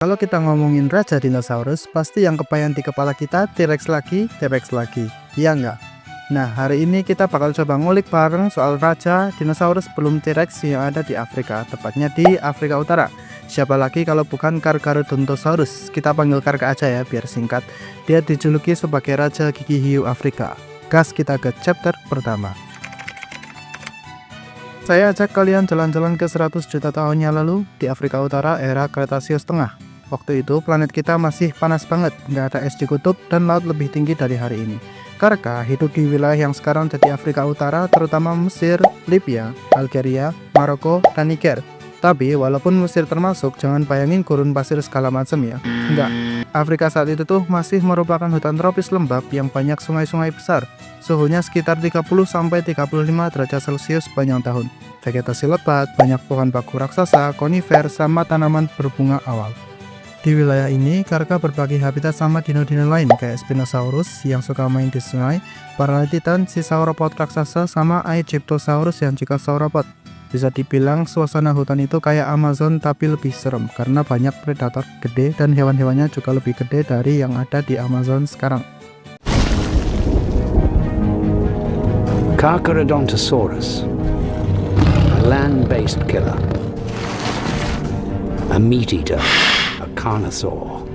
Kalau kita ngomongin raja dinosaurus, pasti yang kebayang di kepala kita T-Rex lagi, T-Rex lagi. Iya nggak? Nah, hari ini kita bakal coba ngulik bareng soal raja dinosaurus sebelum T-Rex yang ada di Afrika, tepatnya di Afrika Utara. Siapa lagi kalau bukan Carcharodontosaurus? Kita panggil Karka aja ya, biar singkat. Dia dijuluki sebagai raja gigi hiu Afrika. Gas kita ke chapter pertama. Saya ajak kalian jalan-jalan ke 100 juta tahun yang lalu di Afrika Utara era Kretasius Tengah. Waktu itu planet kita masih panas banget, nggak ada es di kutub dan laut lebih tinggi dari hari ini. Karka hidup di wilayah yang sekarang jadi Afrika Utara, terutama Mesir, Libya, Algeria, Maroko, dan Niger. Tapi walaupun Mesir termasuk, jangan bayangin gurun pasir segala macam ya. Enggak, Afrika saat itu tuh masih merupakan hutan tropis lembab yang banyak sungai-sungai besar. Suhunya sekitar 30-35 derajat Celcius sepanjang tahun. Vegetasi lebat, banyak pohon baku raksasa, konifer, sama tanaman berbunga awal. Di wilayah ini, Karka berbagi habitat sama dino-dino lain kayak Spinosaurus yang suka main di sungai, Paralititan, si sauropod raksasa, sama Aegyptosaurus yang juga sauropod. Bisa dibilang suasana hutan itu kayak Amazon tapi lebih serem karena banyak predator gede dan hewan-hewannya juga lebih gede dari yang ada di Amazon sekarang. Carcharodontosaurus, a land-based killer, a meat-eater, a carnosaur,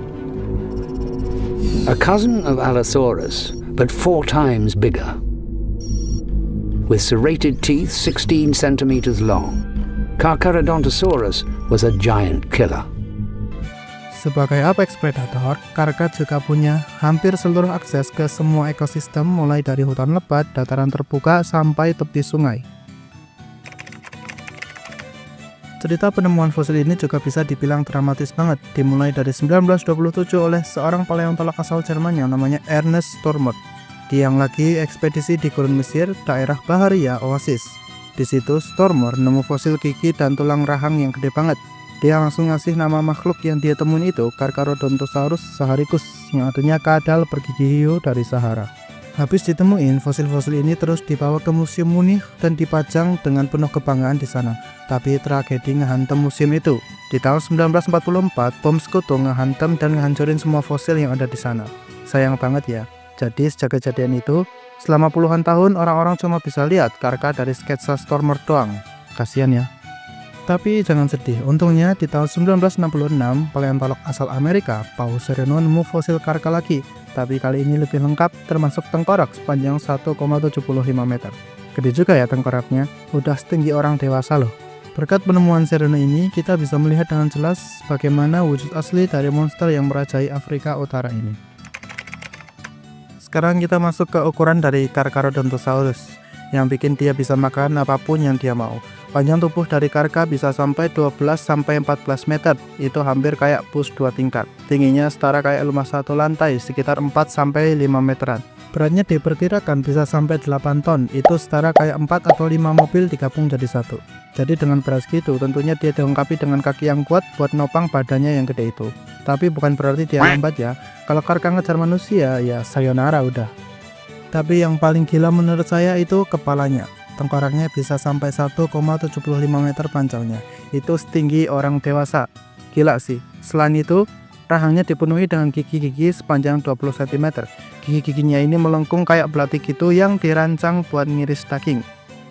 a cousin of Allosaurus, but 4 times bigger, with serrated teeth 16 centimeters long. Carcharodontosaurus was a giant killer. Sebagai apex predator, Karka juga punya hampir seluruh akses ke semua ekosistem mulai dari hutan lebat, dataran terbuka, sampai tepi sungai. Cerita penemuan fosil ini juga bisa dibilang dramatis banget, dimulai dari 1927 oleh seorang paleontolog asal Jerman yang namanya Ernest Stormort. Dia yang lagi ekspedisi di gurun Mesir, daerah Baharia Oasis. Di situ Stormort nemu fosil gigi dan tulang rahang yang gede banget. Dia langsung ngasih nama makhluk yang dia temuin itu Carcharodontosaurus saharicus, yang artinya kadal bergigi hiu dari Sahara. Habis ditemuin, fosil-fosil ini terus dibawa ke Museum Munich dan dipajang dengan penuh kebanggaan di sana. Tapi tragedi ngehantam museum itu. Di tahun 1944, bom sekutu ngehantam dan ngehancurin semua fosil yang ada di sana. Sayang banget ya. Jadi sejak kejadian itu, selama puluhan tahun orang-orang cuma bisa lihat Karka dari sketsa Stormort doang. Kasian ya. Tapi jangan sedih, untungnya di tahun 1966, paleontolog asal Amerika, Paul Sereno nemu fosil Karka lagi. Tapi kali ini lebih lengkap, termasuk tengkorak sepanjang 1,75 meter. Gede juga ya tengkoraknya, udah setinggi orang dewasa loh. Berkat penemuan Sereno ini, kita bisa melihat dengan jelas bagaimana wujud asli dari monster yang merajai Afrika Utara ini. Sekarang kita masuk ke ukuran dari Carcharodontosaurus, yang bikin dia bisa makan apapun yang dia mau. Panjang tubuh dari Karka bisa sampai 12-14 meter, itu hampir kayak bus 2 tingkat. Tingginya setara kayak rumah 1 lantai, sekitar 4-5 meteran. Beratnya diperkirakan bisa sampai 8 ton, itu setara kayak 4 atau 5 mobil digabung jadi satu. Jadi dengan berat segitu, tentunya dia dilengkapi dengan kaki yang kuat buat nopang badannya yang gede itu. Tapi bukan berarti dia lambat ya, kalau Karka ngejar manusia, ya sayonara udah. Tapi yang paling gila menurut saya itu kepalanya. Tengkoraknya bisa sampai 1,75 meter panjangnya. Itu setinggi orang dewasa. Gila sih. Selain itu, rahangnya dipenuhi dengan gigi-gigi sepanjang 20 cm. Gigi-giginya ini melengkung kayak belati gitu yang dirancang buat ngiris daging.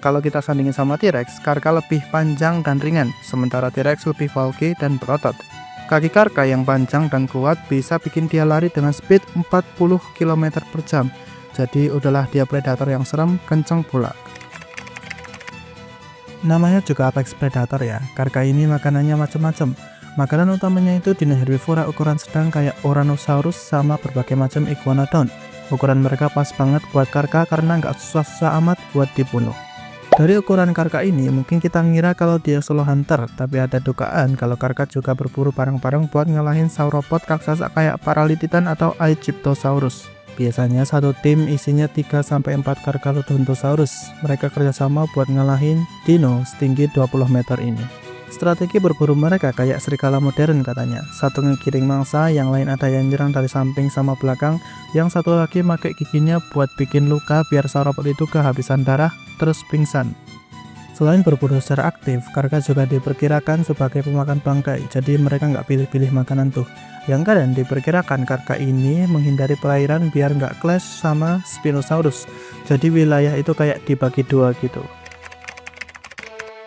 Kalau kita sandingin sama T-Rex, Karka lebih panjang dan ringan, sementara T-Rex lebih bulky dan berotot. Kaki Karka yang panjang dan kuat bisa bikin dia lari dengan speed 40 km per jam. Jadi udahlah dia predator yang serem, kenceng pula. Namanya juga apex predator ya. Karka ini makanannya macam-macam. Makanan utamanya itu dino herbivora ukuran sedang kayak Ouranosaurus sama berbagai macam iguanodon. Ukuran mereka pas banget buat Karka karena nggak susah-susah amat buat dibunuh. Dari ukuran Karka ini mungkin kita ngira kalau dia solo hunter, tapi ada dugaan kalau Karka juga berburu bareng-bareng buat ngalahin sauropod raksasa kayak Paralititan atau Aegyptosaurus. Biasanya satu tim isinya 3-4 Carcharodontosaurus. Mereka kerjasama buat ngalahin dino setinggi 20 meter ini. Strategi berburu mereka kayak serigala modern katanya. Satu ngegiring mangsa, yang lain ada yang nyerang dari samping sama belakang, yang satu lagi pakai giginya buat bikin luka biar sauropod itu kehabisan darah terus pingsan. Selain berburu secara aktif, karka juga diperkirakan sebagai pemakan bangkai, jadi mereka nggak pilih-pilih makanan tuh. Yang kadang diperkirakan karka ini menghindari perairan biar nggak clash sama Spinosaurus, jadi wilayah itu kayak dibagi dua gitu.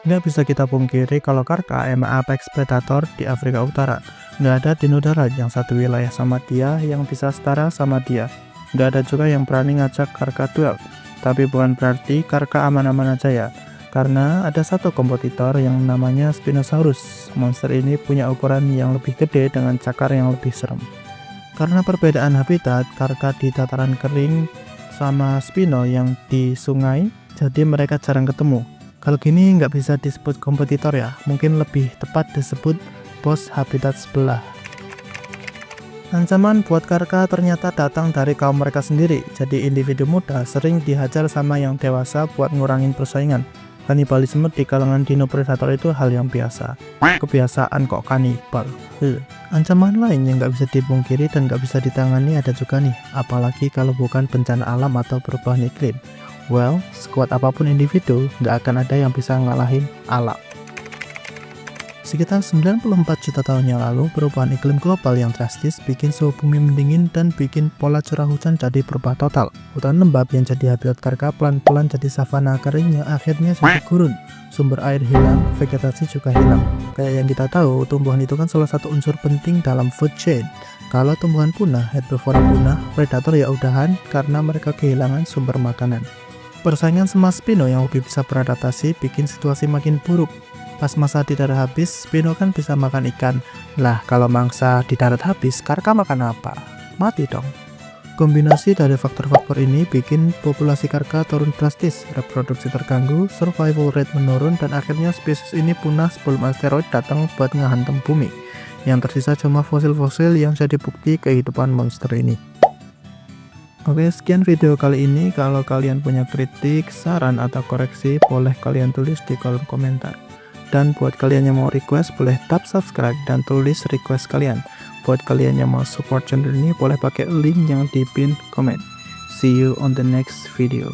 Nggak bisa kita pungkiri kalau karka emang apex predator di Afrika Utara. Nggak ada dino darat yang satu wilayah sama dia yang bisa setara sama dia. Nggak ada juga yang berani ngajak karka duel. Tapi bukan berarti karka aman-aman aja ya. Karena ada satu kompetitor yang namanya Spinosaurus. Monster ini punya ukuran yang lebih gede dengan cakar yang lebih serem. Karena perbedaan habitat, karka di dataran kering sama Spino yang di sungai, jadi mereka jarang ketemu. Kalau gini nggak bisa disebut kompetitor ya, mungkin lebih tepat disebut bos habitat sebelah. Ancaman buat karka ternyata datang dari kaum mereka sendiri, jadi individu muda sering dihajar sama yang dewasa buat ngurangin persaingan. Kanibalisme di kalangan dino predator itu hal yang biasa. Kebiasaan kok kanibal. Ancaman lain yang nggak bisa dipungkiri dan nggak bisa ditangani ada juga nih, apalagi kalau bukan bencana alam atau perubahan iklim. Well, sekuat apapun individu, nggak akan ada yang bisa ngalahin alam. Sekitar 94 juta tahun yang lalu, perubahan iklim global yang drastis bikin suhu bumi mendingin dan bikin pola curah hujan jadi berubah total. Hutan lembab yang jadi habitat karka pelan-pelan jadi savana keringnya akhirnya jadi gurun. Sumber air hilang, vegetasi juga hilang. Kayak yang kita tahu, tumbuhan itu kan salah satu unsur penting dalam food chain. Kalau tumbuhan punah, herbivora punah, predator ya udahan karena mereka kehilangan sumber makanan. Persaingan sama Spino yang lebih bisa beradaptasi bikin situasi makin buruk. Pas masa di darat habis, Spino kan bisa makan ikan. Lah, kalau mangsa di darat habis, karka makan apa? Mati dong. Kombinasi dari faktor-faktor ini bikin populasi karka turun drastis, reproduksi terganggu, survival rate menurun, dan akhirnya spesies ini punah sebelum asteroid datang buat ngehantam bumi. Yang tersisa cuma fosil-fosil yang jadi bukti kehidupan monster ini. Oke, sekian video kali ini. Kalau kalian punya kritik, saran, atau koreksi, boleh kalian tulis di kolom komentar. Dan buat kalian yang mau request, boleh tap subscribe dan tulis request kalian. Buat kalian yang mau support channel ini, boleh pakai link yang di pin komen. See you on the next video.